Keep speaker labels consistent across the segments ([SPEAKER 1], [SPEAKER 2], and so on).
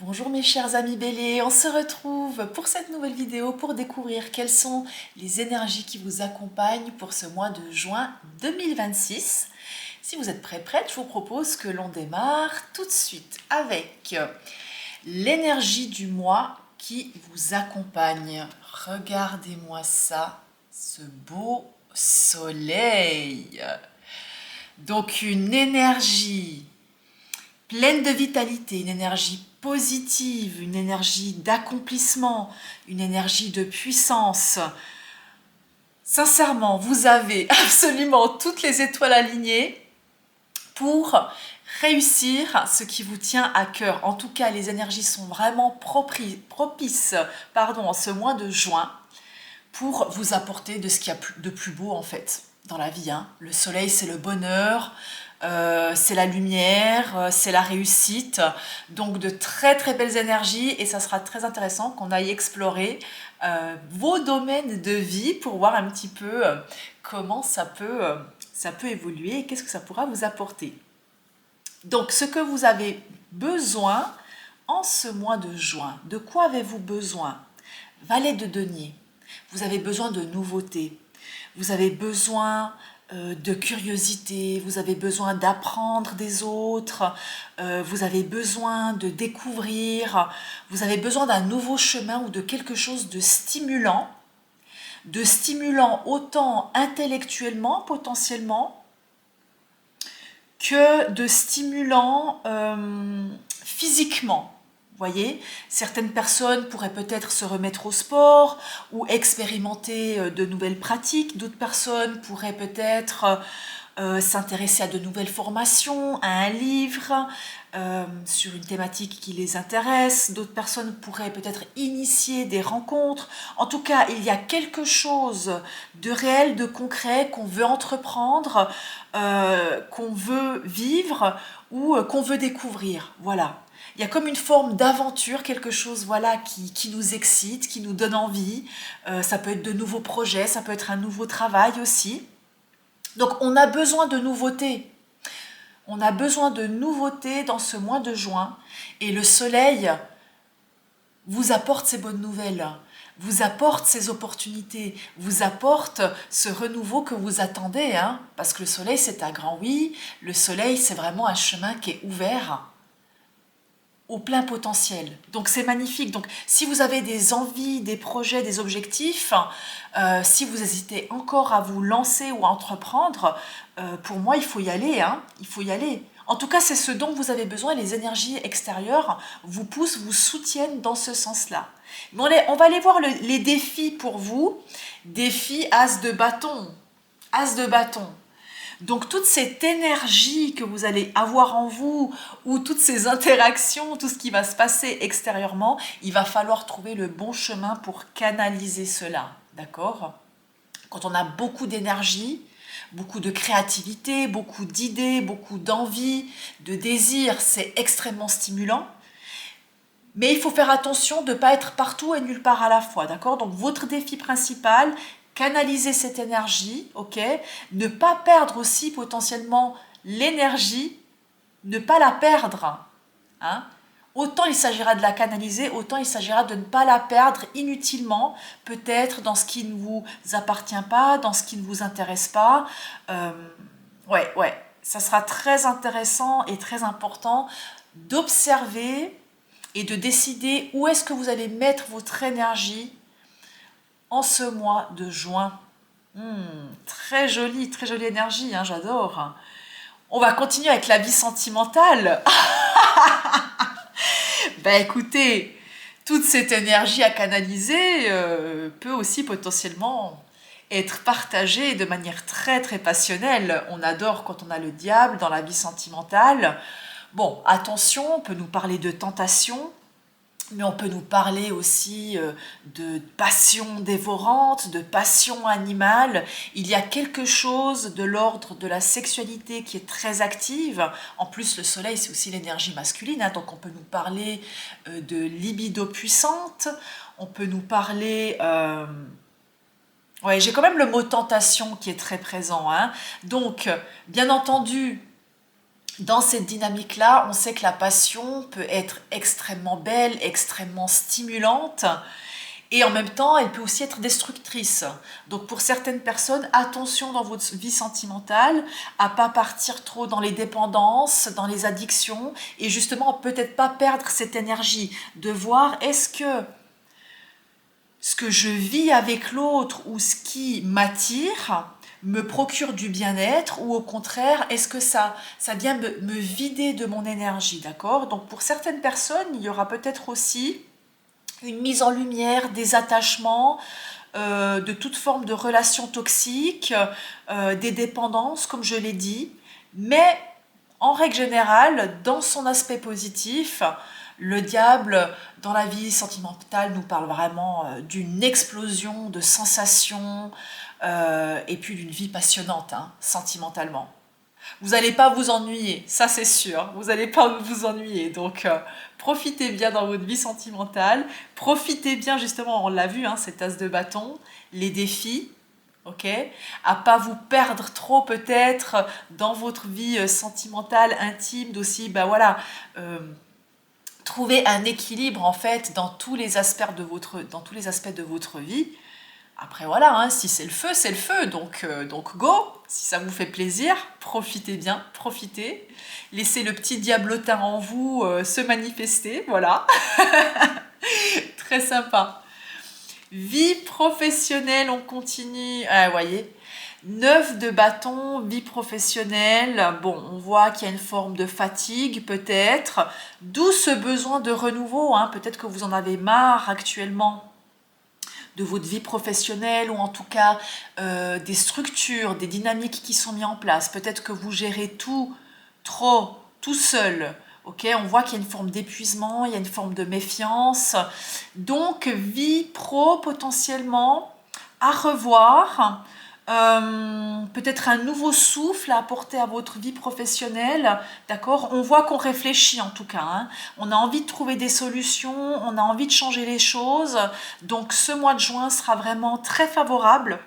[SPEAKER 1] Bonjour mes chers amis béliers, on se retrouve pour cette nouvelle vidéo pour découvrir quelles sont les énergies qui vous accompagnent pour ce mois de juin 2026. Si vous êtes prête, je vous propose que l'on démarre tout de suite avec l'énergie du mois qui vous accompagne. Regardez-moi ça, ce beau soleil. Donc une énergie pleine de vitalité, une énergie positive, une énergie d'accomplissement, une énergie de puissance. Sincèrement, vous avez absolument toutes les étoiles alignées pour réussir ce qui vous tient à cœur. En tout cas, les énergies sont vraiment propices en ce mois de juin pour vous apporter de ce qu'il y a de plus beau en fait dans la vie. Le soleil, c'est le bonheur, c'est la lumière, c'est la réussite. Donc de très très belles énergies et ça sera très intéressant qu'on aille explorer vos domaines de vie pour voir un petit peu comment ça peut évoluer et qu'est-ce que ça pourra vous apporter. Donc ce que vous avez besoin en ce mois de juin, de quoi avez-vous besoin? Valet de denier, vous avez besoin de nouveautés, vous avez besoin de curiosité, vous avez besoin d'apprendre des autres, vous avez besoin de découvrir, vous avez besoin d'un nouveau chemin ou de quelque chose de stimulant autant intellectuellement potentiellement que de stimulant physiquement. Vous voyez, certaines personnes pourraient peut-être se remettre au sport ou expérimenter de nouvelles pratiques. D'autres personnes pourraient peut-être s'intéresser à de nouvelles formations, à un livre sur une thématique qui les intéresse. D'autres personnes pourraient peut-être initier des rencontres. En tout cas, il y a quelque chose de réel, de concret qu'on veut entreprendre, qu'on veut vivre ou qu'on veut découvrir. Voilà. Il y a comme une forme d'aventure, quelque chose voilà, qui nous excite, qui nous donne envie. Ça peut être de nouveaux projets, ça peut être un nouveau travail aussi. Donc on a besoin de nouveautés. On a besoin de nouveautés dans ce mois de juin. Et le soleil vous apporte ces bonnes nouvelles, vous apporte ces opportunités, vous apporte ce renouveau que vous attendez. Parce que le soleil, c'est un grand oui. Le soleil, c'est vraiment un chemin qui est ouvert au plein potentiel. Donc c'est magnifique. Donc si vous avez des envies, des projets, des objectifs, si vous hésitez encore à vous lancer ou à entreprendre, pour moi il faut y aller. Il faut y aller. En tout cas, c'est ce dont vous avez besoin. Les énergies extérieures vous poussent, vous soutiennent dans ce sens-là. Mais on va aller voir les défis pour vous. Défi As de bâton. As de bâton. Donc toute cette énergie que vous allez avoir en vous, ou toutes ces interactions, tout ce qui va se passer extérieurement, il va falloir trouver le bon chemin pour canaliser cela, d'accord? Quand on a beaucoup d'énergie, beaucoup de créativité, beaucoup d'idées, beaucoup d'envie, de désir, c'est extrêmement stimulant. Mais il faut faire attention de ne pas être partout et nulle part à la fois, d'accord? Donc votre défi principal, canaliser cette énergie, ok? Ne pas perdre aussi potentiellement l'énergie, ne pas la perdre. Autant il s'agira de la canaliser, autant il s'agira de ne pas la perdre inutilement, peut-être dans ce qui ne vous appartient pas, dans ce qui ne vous intéresse pas. Ça sera très intéressant et très important d'observer et de décider où est-ce que vous allez mettre votre énergie en ce mois de juin. Très jolie énergie, j'adore. On va continuer avec la vie sentimentale. Écoutez, toute cette énergie à canaliser peut aussi potentiellement être partagée de manière très très passionnelle. On adore quand on a le diable dans la vie sentimentale. Bon, attention, on peut nous parler de tentation, mais on peut nous parler aussi de passion dévorante, de passion animale. Il y a quelque chose de l'ordre de la sexualité qui est très active. En plus, le soleil, c'est aussi l'énergie masculine, donc on peut nous parler de libido puissante, on peut nous parler... j'ai quand même le mot tentation qui est très présent. Donc, bien entendu, Dans cette dynamique-là, on sait que la passion peut être extrêmement belle, extrêmement stimulante, et en même temps, elle peut aussi être destructrice. Donc pour certaines personnes, attention dans votre vie sentimentale à pas partir trop dans les dépendances, dans les addictions, et justement peut-être pas perdre cette énergie de voir est-ce que ce que je vis avec l'autre ou ce qui m'attire me procure du bien-être, ou au contraire, est-ce que ça vient me vider de mon énergie, d'accord? Donc pour certaines personnes, il y aura peut-être aussi une mise en lumière des attachements, de toute forme de relations toxiques, des dépendances, comme je l'ai dit, mais en règle générale, dans son aspect positif, le diable, dans la vie sentimentale, nous parle vraiment d'une explosion de sensations, et puis d'une vie passionnante, hein, sentimentalement. Vous n'allez pas vous ennuyer, ça c'est sûr, vous n'allez pas vous ennuyer, donc profitez bien dans votre vie sentimentale, profitez bien justement, on l'a vu, hein, cette as de bâton, les défis, ok, à pas vous perdre trop peut-être dans votre vie sentimentale, intime, d'aussi, bah voilà, trouver un équilibre en fait dans tous les aspects de votre vie. Après voilà, hein, si c'est le feu, donc go, si ça vous fait plaisir, profitez bien, profitez, laissez le petit diablotin en vous se manifester, voilà, très sympa. Vie professionnelle, on continue, ah, vous voyez, 9 de bâton, vie professionnelle, bon, on voit qu'il y a une forme de fatigue peut-être, d'où ce besoin de renouveau, hein, peut-être que vous en avez marre actuellement de votre vie professionnelle, ou en tout cas des structures, des dynamiques qui sont mises en place. Peut-être que vous gérez tout trop, tout seul. Ok, on voit qu'il y a une forme d'épuisement, il y a une forme de méfiance. Donc, vie pro potentiellement à revoir. Peut-être un nouveau souffle à apporter à votre vie professionnelle, d'accord? On voit qu'on réfléchit en tout cas, hein. On a envie de trouver des solutions, on a envie de changer les choses, donc ce mois de juin sera vraiment très favorable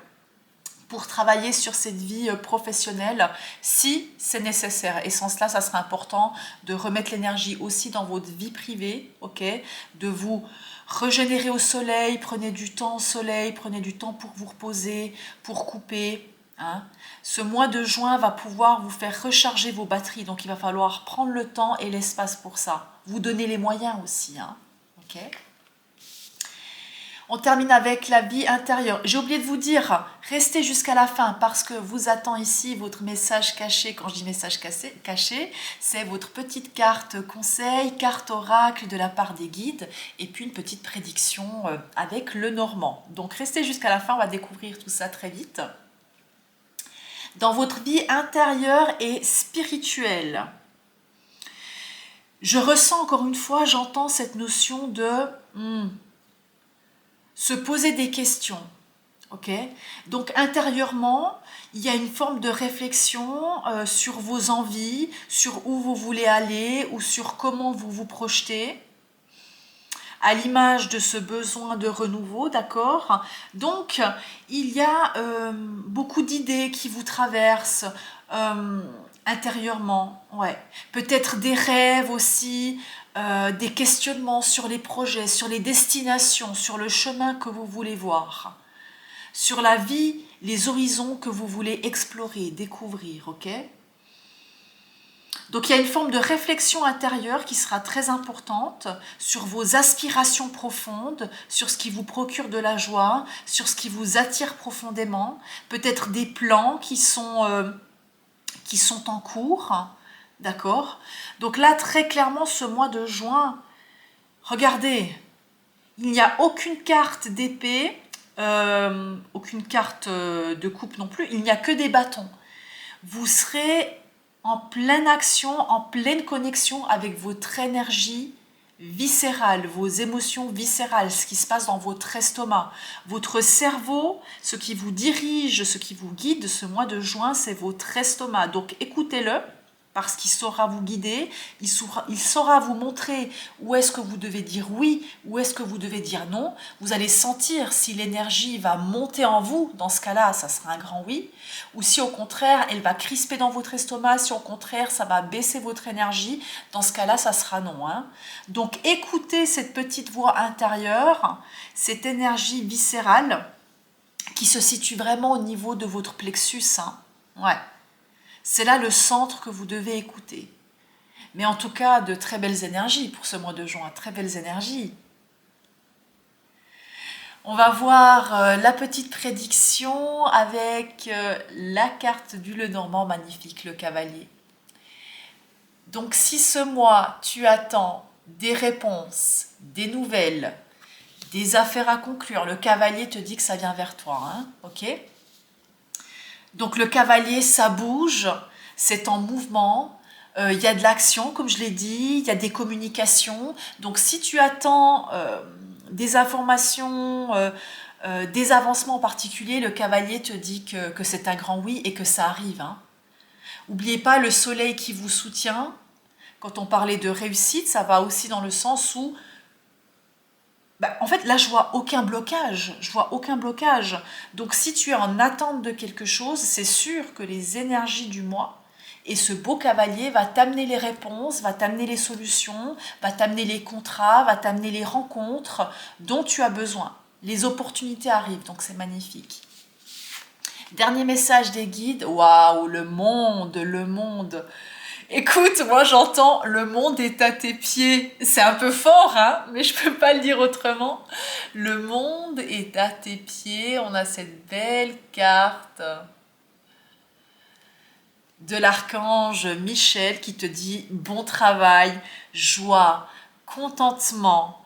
[SPEAKER 1] pour travailler sur cette vie professionnelle si c'est nécessaire. Et sans cela, ça sera important de remettre l'énergie aussi dans votre vie privée, ok? De vous régénérer au soleil, prenez du temps au soleil, prenez du temps pour vous reposer, pour couper, hein. Ce mois de juin va pouvoir vous faire recharger vos batteries, donc il va falloir prendre le temps et l'espace pour ça. Vous donner les moyens aussi, hein, ok? On termine avec la vie intérieure. J'ai oublié de vous dire, restez jusqu'à la fin parce que vous attend ici votre message caché. Quand je dis message caché, c'est votre petite carte conseil, carte oracle de la part des guides, et puis une petite prédiction avec le normand. Donc restez jusqu'à la fin, on va découvrir tout ça très vite. Dans votre vie intérieure et spirituelle, je ressens encore une fois, j'entends cette notion de se poser des questions, ok? Donc intérieurement, il y a une forme de réflexion sur vos envies, sur où vous voulez aller ou sur comment vous vous projetez, à l'image de ce besoin de renouveau, d'accord? Donc il y a beaucoup d'idées qui vous traversent intérieurement, ouais. Peut-être des rêves aussi, des questionnements sur les projets, sur les destinations, sur le chemin que vous voulez voir, sur la vie, les horizons que vous voulez explorer, découvrir, ok? Donc il y a une forme de réflexion intérieure qui sera très importante sur vos aspirations profondes, sur ce qui vous procure de la joie, sur ce qui vous attire profondément, peut-être des plans qui sont en cours, d'accord? Donc là, très clairement, ce mois de juin, regardez, il n'y a aucune carte d'épée, aucune carte de coupe non plus, il n'y a que des bâtons. Vous serez en pleine action, en pleine connexion avec votre énergie viscérale, vos émotions viscérales, ce qui se passe dans votre estomac. Votre cerveau, ce qui vous dirige, ce qui vous guide ce mois de juin, c'est votre estomac. Donc écoutez-le, parce qu'il saura vous guider, il saura vous montrer où est-ce que vous devez dire oui, où est-ce que vous devez dire non. Vous allez sentir si l'énergie va monter en vous, dans ce cas-là, ça sera un grand oui, ou si au contraire, elle va crisper dans votre estomac, si au contraire, ça va baisser votre énergie, dans ce cas-là, ça sera non. Hein. Donc écoutez cette petite voix intérieure, cette énergie viscérale qui se situe vraiment au niveau de votre plexus. Hein. Ouais. C'est là le centre que vous devez écouter. Mais en tout cas, de très belles énergies pour ce mois de juin, très belles énergies. On va voir la petite prédiction avec la carte du Lenormand magnifique, le cavalier. Donc si ce mois, tu attends des réponses, des nouvelles, des affaires à conclure, le cavalier te dit que ça vient vers toi, hein, ok ? Donc le cavalier, ça bouge, c'est en mouvement, il y a de l'action, comme je l'ai dit, il y a des communications. Donc si tu attends des informations, des avancements en particulier, le cavalier te dit que c'est un grand oui et que ça arrive. Hein. N'oubliez pas le soleil qui vous soutient. Quand on parlait de réussite, ça va aussi dans le sens où en fait, là, je vois aucun blocage. Je vois aucun blocage. Donc, si tu es en attente de quelque chose, c'est sûr que les énergies du mois et ce beau cavalier va t'amener les réponses, va t'amener les solutions, va t'amener les contrats, va t'amener les rencontres dont tu as besoin. Les opportunités arrivent, donc c'est magnifique. Dernier message des guides. Waouh, le monde, le monde. Écoute, moi j'entends le monde est à tes pieds. C'est un peu fort, hein, mais je peux pas le dire autrement. Le monde est à tes pieds. On a cette belle carte de l'archange Michel qui te dit bon travail, joie, contentement,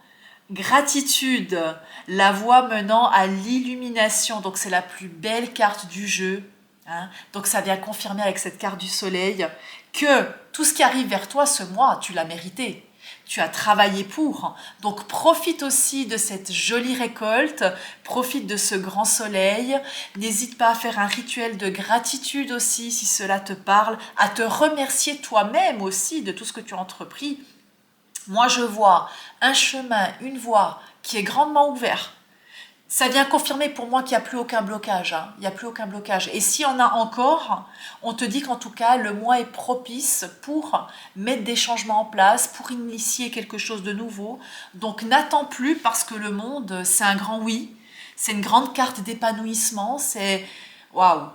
[SPEAKER 1] gratitude, la voie menant à l'illumination. Donc c'est la plus belle carte du jeu. Hein. Donc ça vient confirmer avec cette carte du soleil que tout ce qui arrive vers toi ce mois, tu l'as mérité. Tu as travaillé pour. Donc profite aussi de cette jolie récolte, profite de ce grand soleil. N'hésite pas à faire un rituel de gratitude aussi si cela te parle, à te remercier toi-même aussi de tout ce que tu as entrepris. Moi je vois un chemin, une voie qui est grandement ouverte. Ça vient confirmer pour moi qu'il n'y a plus aucun blocage. Hein. Il n'y a plus aucun blocage. Et s'il y en a encore, on te dit qu'en tout cas, le mois est propice pour mettre des changements en place, pour initier quelque chose de nouveau. Donc n'attends plus parce que le monde, c'est un grand oui. C'est une grande carte d'épanouissement. C'est waouh,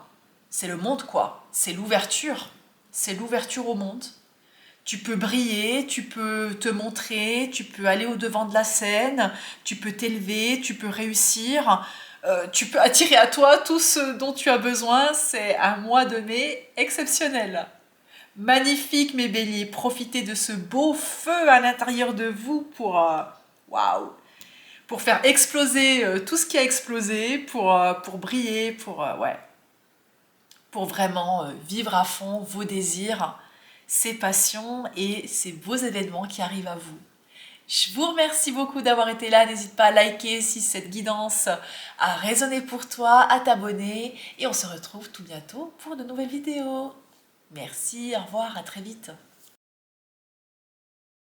[SPEAKER 1] c'est le monde quoi. C'est l'ouverture. C'est l'ouverture au monde. Tu peux briller, tu peux te montrer, tu peux aller au-devant de la scène, tu peux t'élever, tu peux réussir, tu peux attirer à toi tout ce dont tu as besoin. C'est un mois de mai exceptionnel. Magnifique mes béliers, profitez de ce beau feu à l'intérieur de vous pour, waouh, pour faire exploser tout ce qui a explosé, pour briller, ouais, pour vraiment vivre à fond vos désirs, ces passions et ces beaux événements qui arrivent à vous. Je vous remercie beaucoup d'avoir été là. N'hésite pas à liker si cette guidance a résonné pour toi, à t'abonner et on se retrouve tout bientôt pour de nouvelles vidéos. Merci, au revoir, à très vite.